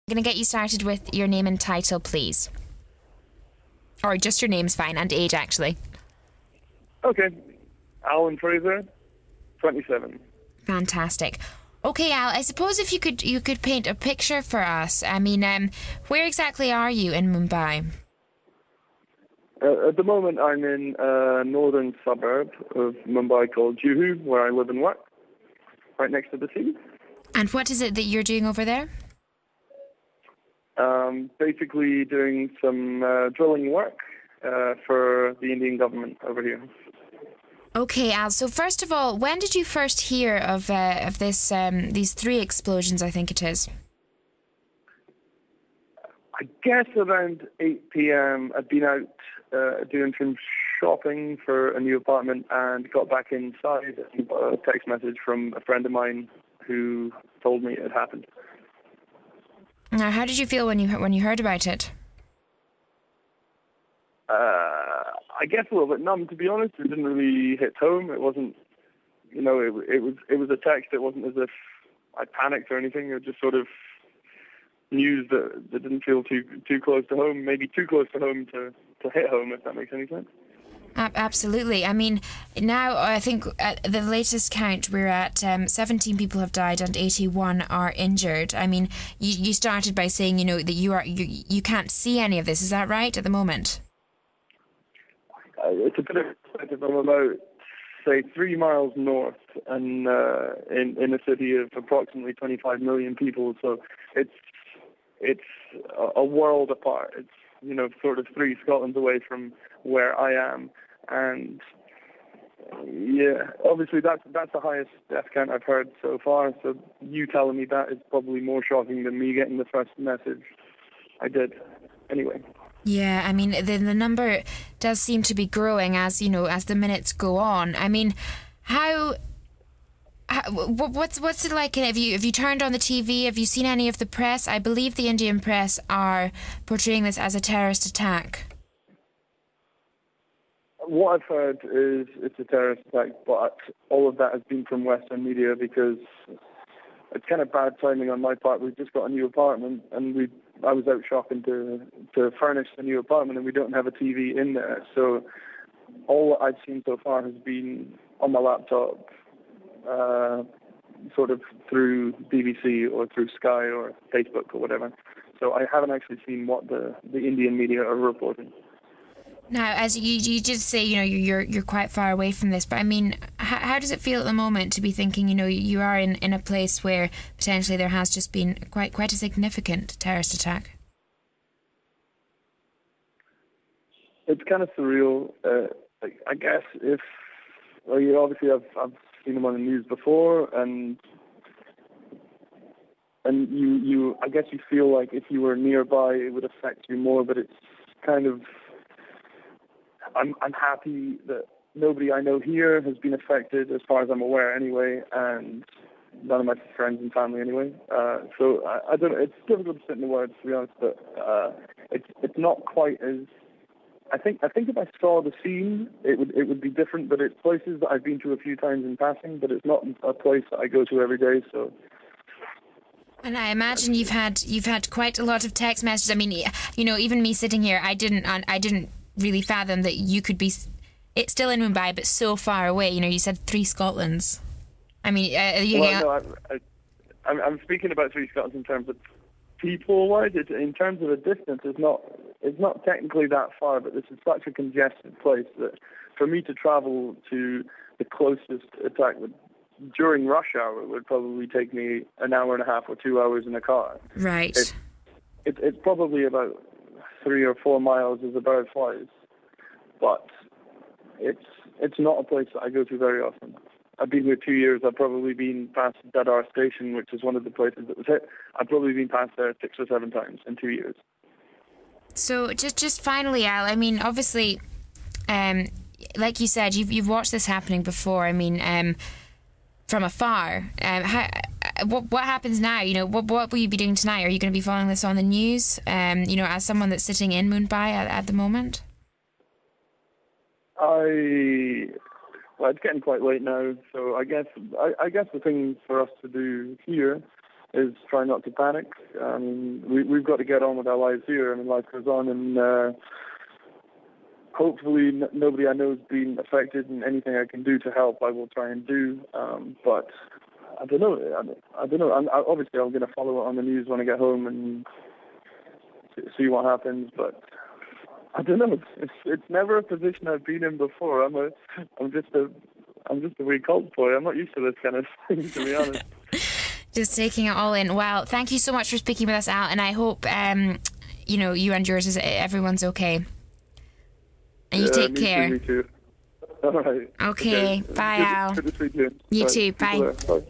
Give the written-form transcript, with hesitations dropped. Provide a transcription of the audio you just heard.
I'm going to get you started with your name and title, please. Or just your name's fine, and age, actually. Okay. Alan Fraser, 27. Fantastic. Okay, Al, I suppose if you could paint a picture for us. I mean, where exactly are you in Mumbai? At the moment, I'm in a northern suburb of Mumbai called Juhu, where I live and work, right next to the sea. And what is it that you're doing over there? Basically doing some drilling work for the Indian government over here. Okay, Al. So first of all, when did you first hear of this these 3 explosions? I think it is. I guess around 8 p.m. I'd been out doing some shopping for a new apartment and got back inside and got a text message from a friend of mine who told me it had happened. Now, how did you feel when you heard about it? I guess a little bit numb, to be honest. It didn't really hit home. It wasn't, it was a text. It wasn't as if I panicked or anything. It was just sort of news that didn't feel too close to home. Maybe too close to home to hit home, if that makes any sense. Absolutely. I mean, now I think at the latest count we're at 17 people have died and 81 are injured. I mean, you started by saying that you can't see any of this. Is that right at the moment? It's a bit of perspective. I'm about, say, 3 miles north and in a city of approximately 25 million people. So it's a world apart. It's sort of 3 Scotlands away from where I am. And yeah, obviously that's the highest death count I've heard so far. So you telling me that is probably more shocking than me getting the first message I did. Anyway. Yeah, I mean the number does seem to be growing as the minutes go on. I mean, what's it like? Have you turned on the TV? Have you seen any of the press? I believe the Indian press are portraying this as a terrorist attack. What I've heard is it's a terrorist attack, but all of that has been from Western media because it's kind of bad timing on my part. We've just got a new apartment, and I was out shopping to furnish the new apartment, and we don't have a TV in there. So all I've seen so far has been on my laptop, sort of through BBC or through Sky or Facebook or whatever. So I haven't actually seen what the Indian media are reporting. Now, as you did say, you're quite far away from this, but I mean, how does it feel at the moment to be thinking, you are in a place where potentially there has just been quite a significant terrorist attack? It's kind of surreal. I guess obviously I've seen them on the news before, and you I guess you feel like if you were nearby it would affect you more, but it's kind of. I'm happy that nobody I know here has been affected, as far as I'm aware, anyway, and none of my friends and family, anyway. So I don't know. It's difficult to put into words, to be honest, but it's not quite as. I think if I saw the scene, it would be different. But it's places that I've been to a few times in passing, but it's not a place that I go to every day. So. And I imagine you've had quite a lot of text messages. I mean, even me sitting here, I didn't really fathom that you could be it's still in Mumbai but so far away. You said 3 Scotlands. I mean, I'm speaking about 3 Scotlands in terms of people-wise. In terms of the distance, it's not technically that far, but this is such a congested place that for me to travel to the closest attack during rush hour would probably take me an hour and a half or 2 hours in a car. Right. It's probably about 3 or 4 miles as a bird flies, but it's not a place that I go to very often. I've been here 2 years. I've probably been past Dadar Station, which is one of the places that was hit. I've probably been past there 6 or 7 times in 2 years. So just finally, Al, I mean, obviously, like you said, you've watched this happening before. I mean, from afar. What happens now? What will you be doing tonight? Are you going to be following this on the news? As someone that's sitting in Mumbai at the moment. Well, it's getting quite late now, so I guess the thing for us to do here is try not to panic. We've got to get on with our lives here. Life goes on, and hopefully nobody I know has been affected, and anything I can do to help, I will try and do. But I don't know. Obviously, I'm going to follow it on the news when I get home and see what happens. But I don't know. It's never a position I've been in before. I'm just a wee cult boy. I'm not used to this kind of thing, to be honest. Just taking it all in. Well, thank you so much for speaking with us, Al, and I hope you and yours everyone's okay. And you take care. Me too. All right. Okay. Bye, Al. Good to speak to you. You Bye. too. Bye. Bye.